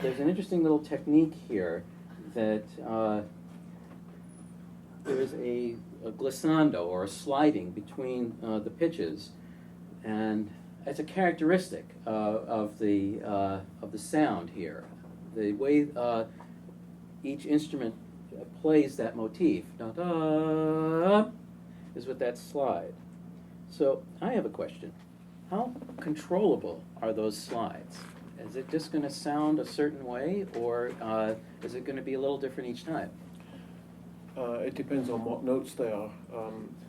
there's an interesting little technique here that there's a glissando, or a sliding between the pitches, and it's a characteristic of the sound here. The way each instrument plays that motif, da-da, is with that slide. So I have a question. How controllable are those slides? Is it just going to sound a certain way, or is it going to be a little different each time? It depends on what notes they are,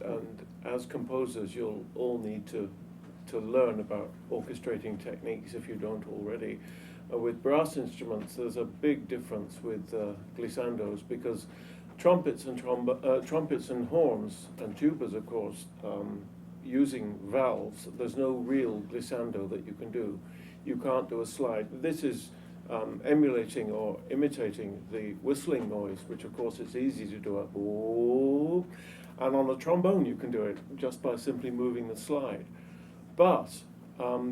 and as composers you'll all need to learn about orchestrating techniques if you don't already. With brass instruments there's a big difference with glissandos, because trumpets and horns and tubas, of course, using valves, there's no real glissando that you can do. You can't do a slide. This is emulating or imitating the whistling noise, which of course it's easy to do up. Ooh. And on a trombone you can do it just by simply moving the slide. But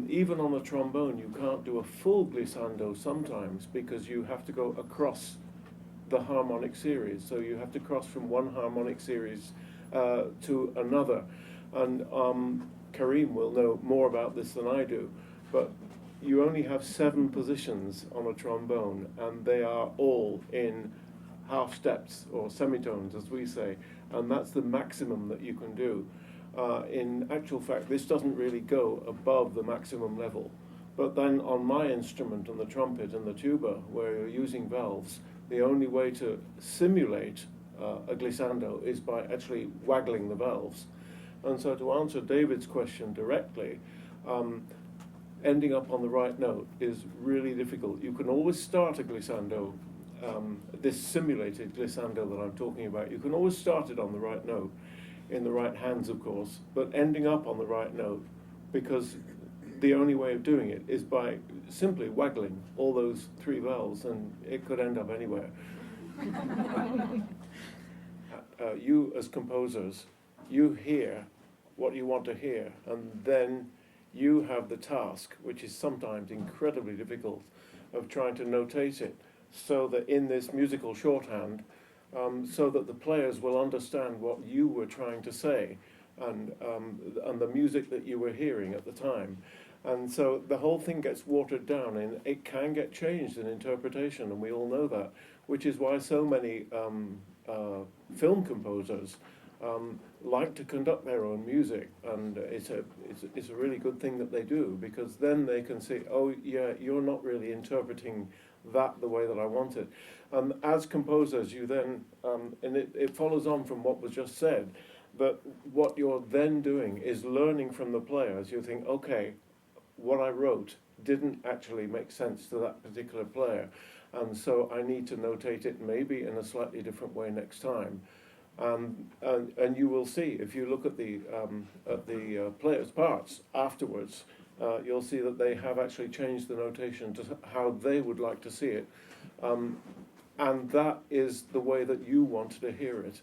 even on a trombone you can't do a full glissando sometimes, because you have to go across the harmonic series. So you have to cross from one harmonic series to another. And Karim will know more about this than I do, but you only have 7 positions on a trombone, and they are all in half steps, or semitones as we say, and that's the maximum that you can do. In actual fact, this doesn't really go above the maximum level. But then on my instrument, on the trumpet and the tuba, where you're using valves, the only way to simulate a glissando is by actually waggling the valves. And so to answer David's question directly, ending up on the right note is really difficult. You can always start a glissando, this simulated glissando that I'm talking about, you can always start it on the right note, in the right hands of course, but ending up on the right note, because the only way of doing it is by simply waggling all those 3 valves, and it could end up anywhere. You as composers, you hear what you want to hear, and then you have the task, which is sometimes incredibly difficult, of trying to notate it so that in this musical shorthand, so that the players will understand what you were trying to say, and the music that you were hearing at the time. And so the whole thing gets watered down, and it can get changed in interpretation, and we all know that, which is why so many film composers like to conduct their own music, and it's a really good thing that they do, because then they can say, oh yeah, you're not really interpreting that the way that I want it. As composers, you then, and it follows on from what was just said, that what you're then doing is learning from the players. You think, okay, what I wrote didn't actually make sense to that particular player, and so I need to notate it maybe in a slightly different way next time. And you will see, if you look at the players' parts afterwards, you'll see that they have actually changed the notation to how they would like to see it, and that is the way that you wanted to hear it.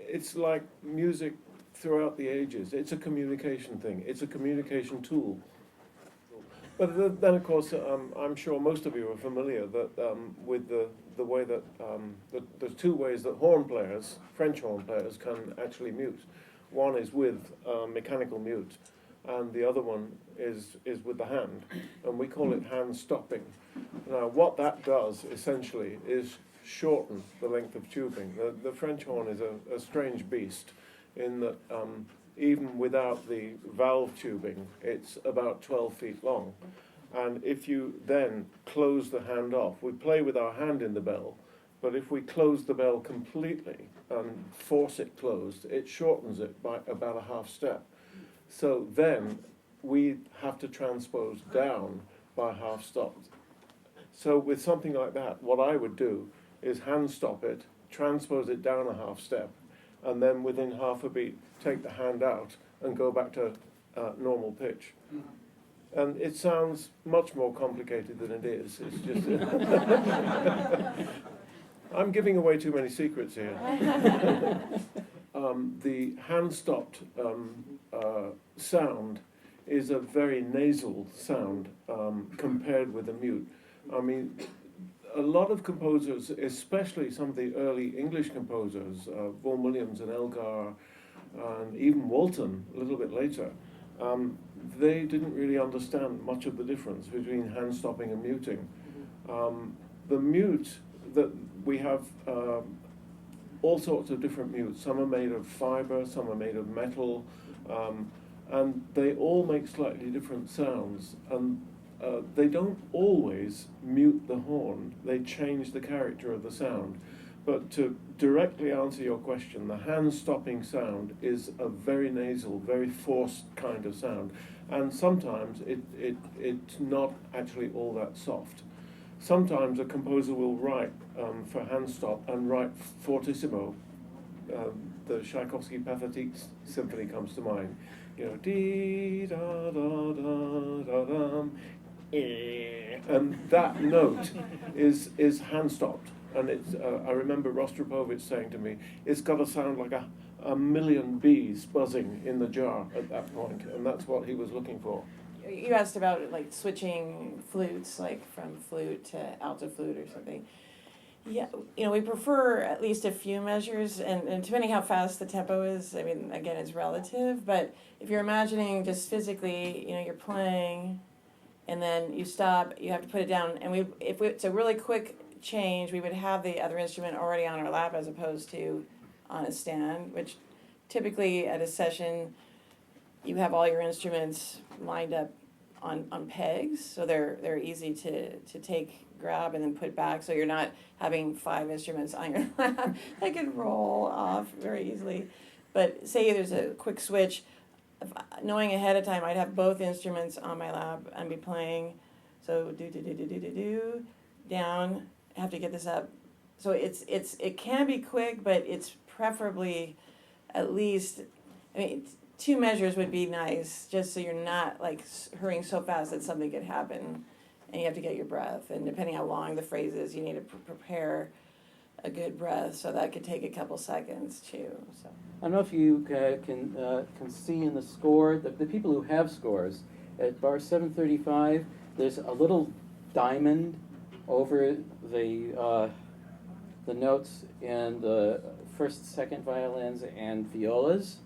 It's like music throughout the ages. It's a communication thing. It's a communication tool. But then, of course, I'm sure most of you are familiar that with the way that there's 2 ways that horn players, French horn players, can actually mute. One is with mechanical mute, and the other one is with the hand, and we call it hand stopping. Now, what that does essentially is shorten the length of tubing. The French horn is a strange beast, in that even without the valve tubing, it's about 12 feet long. And if you then close the hand off, we play with our hand in the bell, but if we close the bell completely and force it closed, it shortens it by about a half step. So then we have to transpose down by half stop. So with something like that, what I would do is hand stop it, transpose it down a half step, and then within half a beat, take the hand out and go back to normal pitch. And it sounds much more complicated than it is. It's just I'm giving away too many secrets here. The hand-stopped sound is a very nasal sound compared with a mute. I mean, a lot of composers, especially some of the early English composers, Vaughan Williams and Elgar, and even Walton a little bit later, they didn't really understand much of the difference between hand stopping and muting. The mute that we have all sorts of different mutes. Some are made of fiber, some are made of metal, and they all make slightly different sounds. And they don't always mute the horn, they change the character of the sound. But to directly answer your question, the hand-stopping sound is a very nasal, very forced kind of sound. And sometimes it's not actually all that soft. Sometimes a composer will write for hand stop and write fortissimo. The Tchaikovsky Pathetique Symphony comes to mind. You know, dee da da da da dum, and that note is hand stopped. And it's I remember Rostropovich saying to me, it's got to sound like a million bees buzzing in the jar at that point, and that's what he was looking for. You asked about like switching flutes, like from flute to alto flute or something. Yeah, we prefer at least a few measures, and depending how fast the tempo is, I mean, again, it's relative. But if you're imagining just physically, you're playing, and then you stop, you have to put it down, and if it's a really quick change, we would have the other instrument already on our lap as opposed to on a stand, which typically at a session, you have all your instruments lined up on pegs, so they're easy to grab and then put back, so you're not having 5 instruments on your lap. They can roll off very easily. But say there's a quick switch, knowing ahead of time, I'd have both instruments on my lap and be playing, so do down, have to get this up. So it can be quick, but it's preferably at least, 2 measures would be nice, just so you're not like hurrying so fast that something could happen and you have to get your breath. And depending how long the phrase is, you need to prepare a good breath, so that could take a couple seconds too. So I don't know if you can see in the score, the people who have scores, at bar 735, there's a little diamond over the notes in the first, second violins and violas.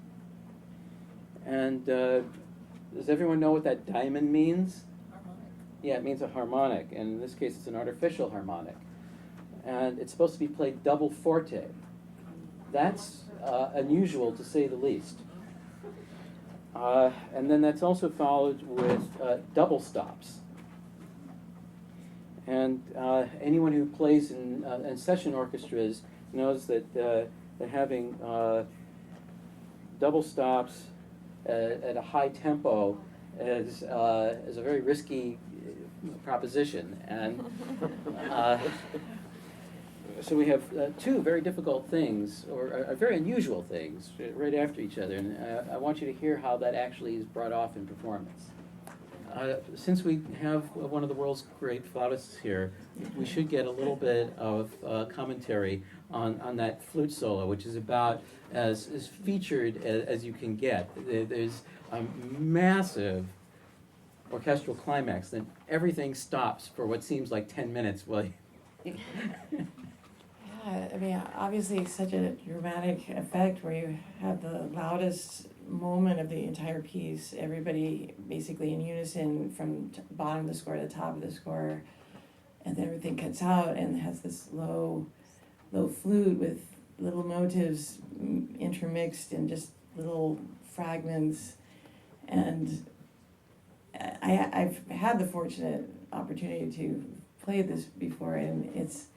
And does everyone know what that diamond means? harmonic. Yeah, it means a harmonic, and in this case it's an artificial harmonic. And it's supposed to be played double forte. That's unusual, to say the least. And then that's also followed with double stops. And anyone who plays in session orchestras knows that having double stops at a high tempo is a very risky proposition. And so we have 2 very difficult things, or very unusual things, right after each other. And I want you to hear how that actually is brought off in performance. Since we have one of the world's great flautists here, we should get a little bit of commentary on that flute solo, which is about as featured as you can get. There's a massive orchestral climax, then everything stops for what seems like 10 minutes. Well, Yeah, obviously such a dramatic effect where you have the loudest moment of the entire piece, everybody basically in unison from bottom of the score to the top of the score, and then everything cuts out and has this low flute with little motives intermixed and just little fragments. And I've had the fortunate opportunity to play this before, and it's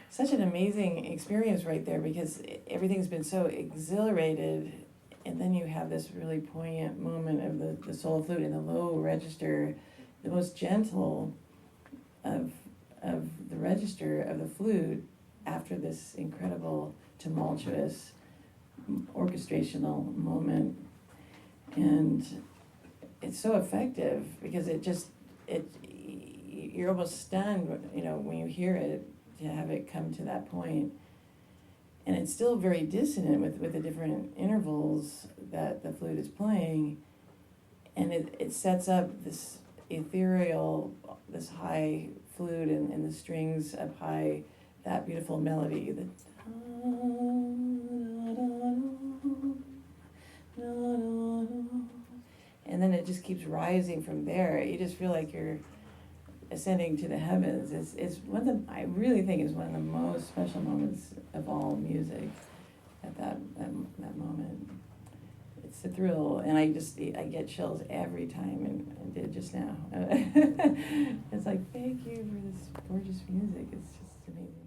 such an amazing experience right there, because everything's been so exhilarated, and then you have this really poignant moment of the solo flute in the low register, the most gentle of the register of the flute after this incredible tumultuous orchestrational moment. And it's so effective because you're almost stunned, when you hear it, to have it come to that point. And it's still very dissonant with the different intervals that the flute is playing. and it sets up this ethereal, this high flute and the strings up high, that beautiful melody, the and then it just keeps rising from there. You just feel like you're ascending to the heavens. It's one of the, I really think it's one of the most special moments of all music at that moment. It's a thrill, and I get chills every time, and I did just now. It's like, thank you for this gorgeous music. It's just amazing.